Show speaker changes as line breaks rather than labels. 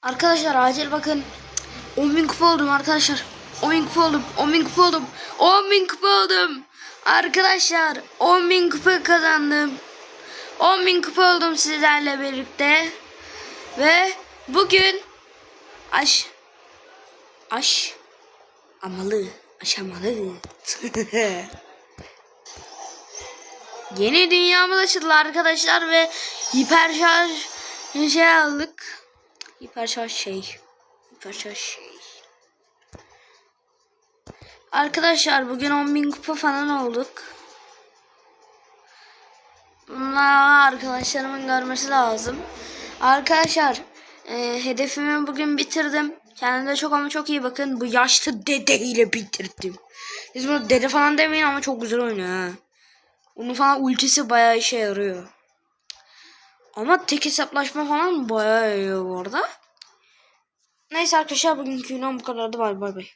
Arkadaşlar acil bakın. 10.000 kupa oldum arkadaşlar. 10.000 kupa oldum. 10.000 kupa oldum. 10.000 kupa oldum. Arkadaşlar 10.000 kupa kazandım. 10.000 kupa oldum sizlerle birlikte. Ve bugün aşamalı. Yeni dünyamız açıldı arkadaşlar ve hiperşarj aldık. Hiperşarj şey. Arkadaşlar bugün 10.000 kupa falan olduk. Bunlar arkadaşlarımın görmesi lazım. Arkadaşlar hedefimi bugün bitirdim. Kendinize çok ama çok iyi bakın. Bu yaşlı dedeyle bitirdim. Siz bunu dede falan demeyin ama çok güzel oynuyor ha. Onun falan ultisi bayağı işe yarıyor. Ama tek hesaplaşma falan bayağı iyi bu arada. Neyse arkadaşlar bugünkü videom bu kadardı. Bay bay.